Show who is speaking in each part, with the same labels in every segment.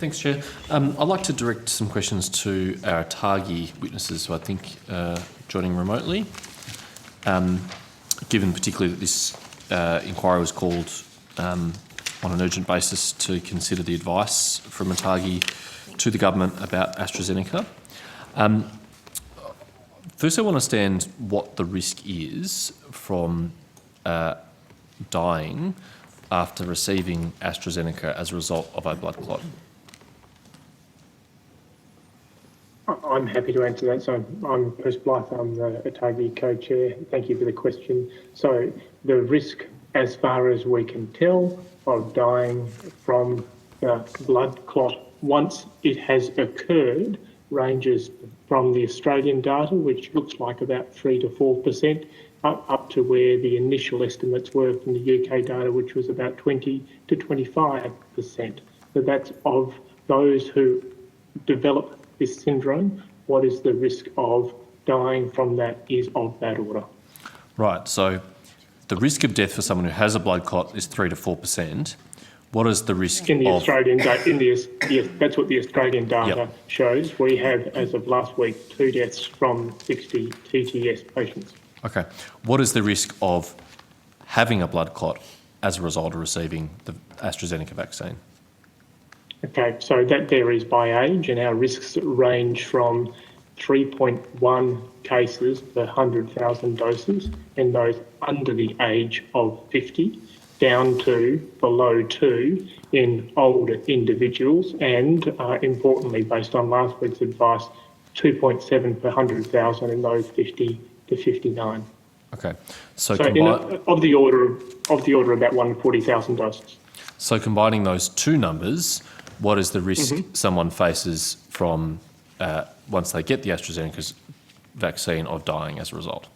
Speaker 1: Thanks, Chair. I'd like to direct some questions to our ATAGI witnesses who I think are joining remotely. Given particularly that this inquiry was called on an urgent basis to consider the advice from ATAGI to the government about AstraZeneca. First, I want to understand what the risk is from dying after receiving AstraZeneca as a result of a blood clot.
Speaker 2: I'm happy to answer that. So I'm Chris Blythe, I'm the ATAGI co-chair. Thank you for the question. So the risk, as far as we can tell, of dying from the blood clot once it has occurred ranges from the Australian data, which looks like about 3 to 4%, up to where the initial estimates were from the UK data, which was about 20 to 25%. So that's of those who develop this syndrome, what is the risk of dying from that is of that order.
Speaker 1: Right, so the risk of death for someone who has a blood clot is 3 to 4%. What is the risk
Speaker 2: in the
Speaker 1: of...
Speaker 2: Australian yes, that's what the Australian data shows. We have, as of last week, 2 deaths from 60 TTS patients.
Speaker 1: Okay. What is the risk of having a blood clot as a result of receiving the AstraZeneca vaccine?
Speaker 2: Okay, so that varies by age, and our risks range from 3.1 cases per 100,000 doses in those under the age of 50, down to below 2 in older individuals, and importantly, based on last week's advice, 2.7 per 100,000 in those 50 to 59.
Speaker 1: Okay,
Speaker 2: so of the order of about 140,000 doses.
Speaker 1: So combining those two numbers, what is the risk someone faces from once they get the AstraZeneca vaccine of dying as a result?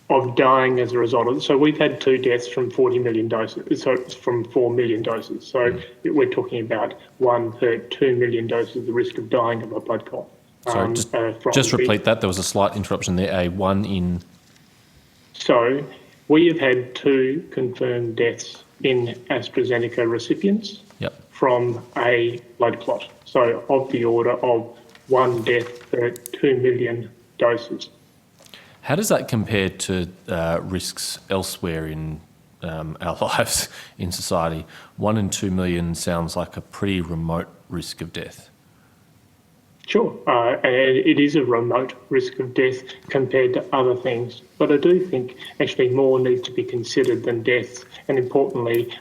Speaker 2: Of dying as a result of it. So we've had 2 deaths from 40 million doses, so from 4 million doses. So we're talking about 1 per 2 million doses, the risk of dying of a blood clot.
Speaker 1: Sorry, just repeat that. There was a slight interruption there. A 1 in...
Speaker 2: So we have had 2 confirmed deaths in AstraZeneca recipients from a blood clot. So of the order of 1 death per 2 million doses.
Speaker 1: How does that compare to risks elsewhere in our lives in society? 1 in 2 million sounds like a pretty remote risk of death.
Speaker 2: Sure, and it is a remote risk of death compared to other things. But I do think actually more needs to be considered than deaths. And importantly,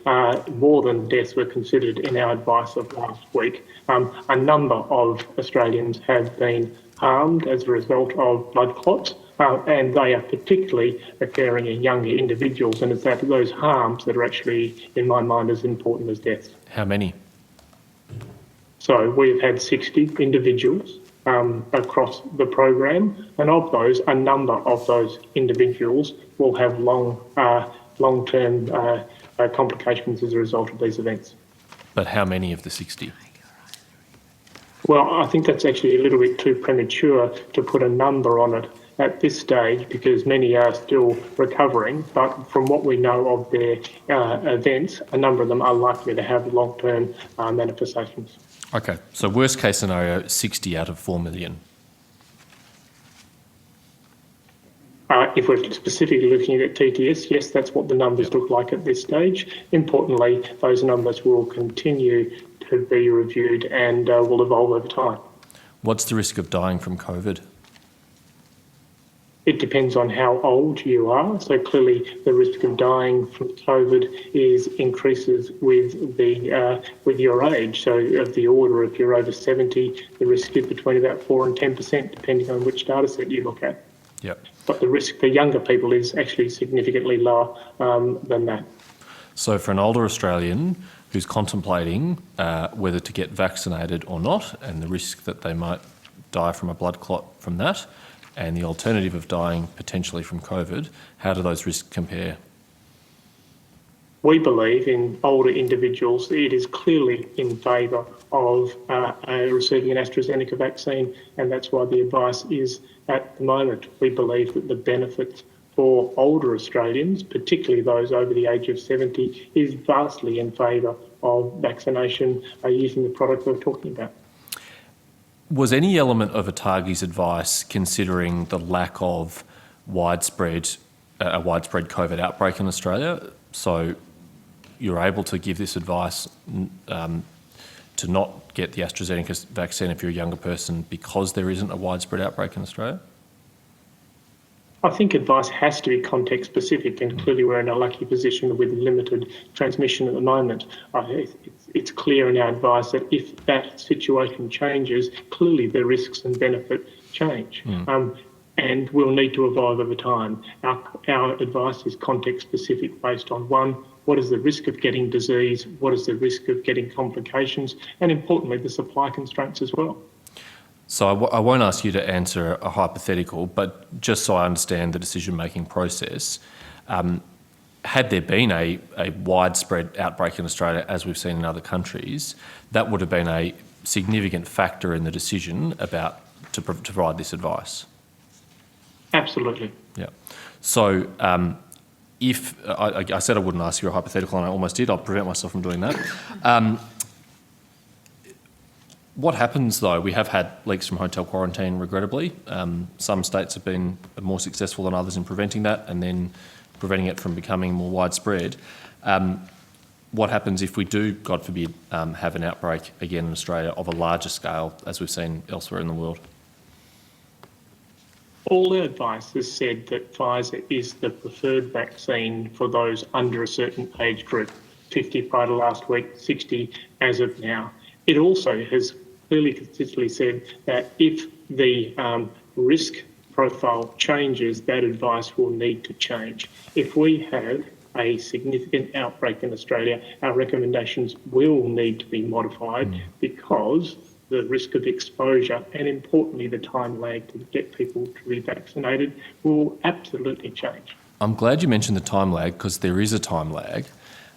Speaker 2: more than deaths were considered in our advice of last week. A number of Australians have been harmed as a result of blood clots. And they are particularly occurring in younger individuals, and it's those harms that are actually, in my mind, as important as deaths.
Speaker 1: How many?
Speaker 2: So we've had 60 individuals across the program, and of those, a number of those individuals will have long-term complications as a result of these events.
Speaker 1: But how many of the 60?
Speaker 2: Well, I think that's actually a little bit too premature to put a number on it at this stage, because many are still recovering, but from what we know of their events, a number of them are likely to have long-term manifestations.
Speaker 1: Okay, so worst case scenario, 60 out of 4 million.
Speaker 2: If we're specifically looking at TTS, yes, that's what the numbers look like at this stage. Importantly, those numbers will continue to be reviewed and will evolve over time. What's
Speaker 1: the risk of dying from COVID?
Speaker 2: It depends on how old you are. So clearly, the risk of dying from COVID increases with your age. So of the order, if you're over 70, the risk is between about 4 and 10%, depending on which data set you look at.
Speaker 1: Yep.
Speaker 2: But the risk for younger people is actually significantly lower than that.
Speaker 1: So for an older Australian who's contemplating whether to get vaccinated or not, and the risk that they might die from a blood clot from that, and the alternative of dying potentially from COVID, how do those risks compare?
Speaker 2: We believe in older individuals, it is clearly in favour of receiving an AstraZeneca vaccine, and that's why the advice is at the moment. We believe that the benefits for older Australians, particularly those over the age of 70, is vastly in favour of vaccination using the product we're talking about.
Speaker 1: Was any element of ATAGI's advice considering the lack of a widespread COVID outbreak in Australia? So you're able to give this advice to not get the AstraZeneca vaccine if you're a younger person because there isn't a widespread outbreak in Australia?
Speaker 2: I think advice has to be context specific, and clearly we're in a lucky position with limited transmission at the moment. It's clear in our advice that if that situation changes, clearly the risks and benefits change. And we'll need to evolve over time. Our advice is context specific based on one, what is the risk of getting disease, what is the risk of getting complications, and importantly, the supply constraints as well.
Speaker 1: So I won't ask you to answer a hypothetical, but just so I understand the decision-making process, had there been a widespread outbreak in Australia, as we've seen in other countries, that would have been a significant factor in the decision about to provide this advice?
Speaker 2: Absolutely.
Speaker 1: Yeah. So if I said I wouldn't ask you a hypothetical, and I almost did, I'll prevent myself from doing that. What happens, though? We have had leaks from hotel quarantine, regrettably. Some states have been more successful than others in preventing that and then preventing it from becoming more widespread. What happens if we do, God forbid, have an outbreak again in Australia of a larger scale, as we've seen elsewhere in the world?
Speaker 2: All the advice has said that Pfizer is the preferred vaccine for those under a certain age group, 50 prior to last week, 60 as of now. It also has clearly consistently said that if the risk profile changes, that advice will need to change. If we have a significant outbreak in Australia, our recommendations will need to be modified because the risk of exposure and, importantly, the time lag to get people to be vaccinated will absolutely change.
Speaker 1: I'm glad you mentioned the time lag, because there is a time lag.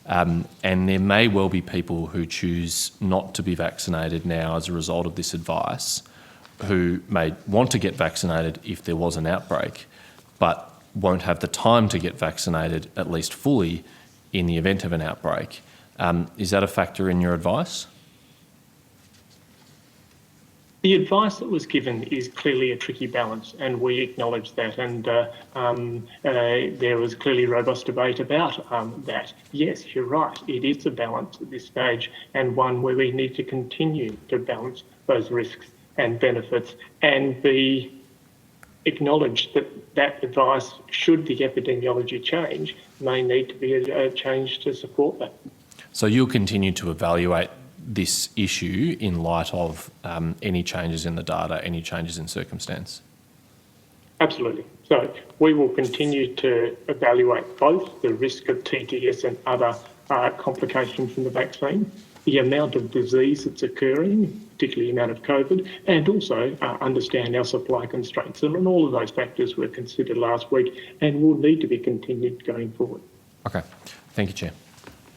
Speaker 1: And there may well be people who choose not to be vaccinated now as a result of this advice, who may want to get vaccinated if there was an outbreak, but won't have the time to get vaccinated, at least fully, in the event of an outbreak. Is that a factor in your advice?
Speaker 2: The advice that was given is clearly a tricky balance, and we acknowledge that. And there was clearly robust debate about that. Yes, you're right. It is a balance at this stage, and one where we need to continue to balance those risks and benefits and acknowledge that that advice, should the epidemiology change, may need to be a change to support that.
Speaker 1: So you'll continue to evaluate this issue in light of any changes in the data, any changes in circumstance?
Speaker 2: Absolutely. So we will continue to evaluate both the risk of TTS and other complications from the vaccine, the amount of disease that's occurring, particularly the amount of COVID, and also understand our supply constraints. And all of those factors were considered last week and will need to be continued going forward.
Speaker 1: Okay. Thank you, Chair.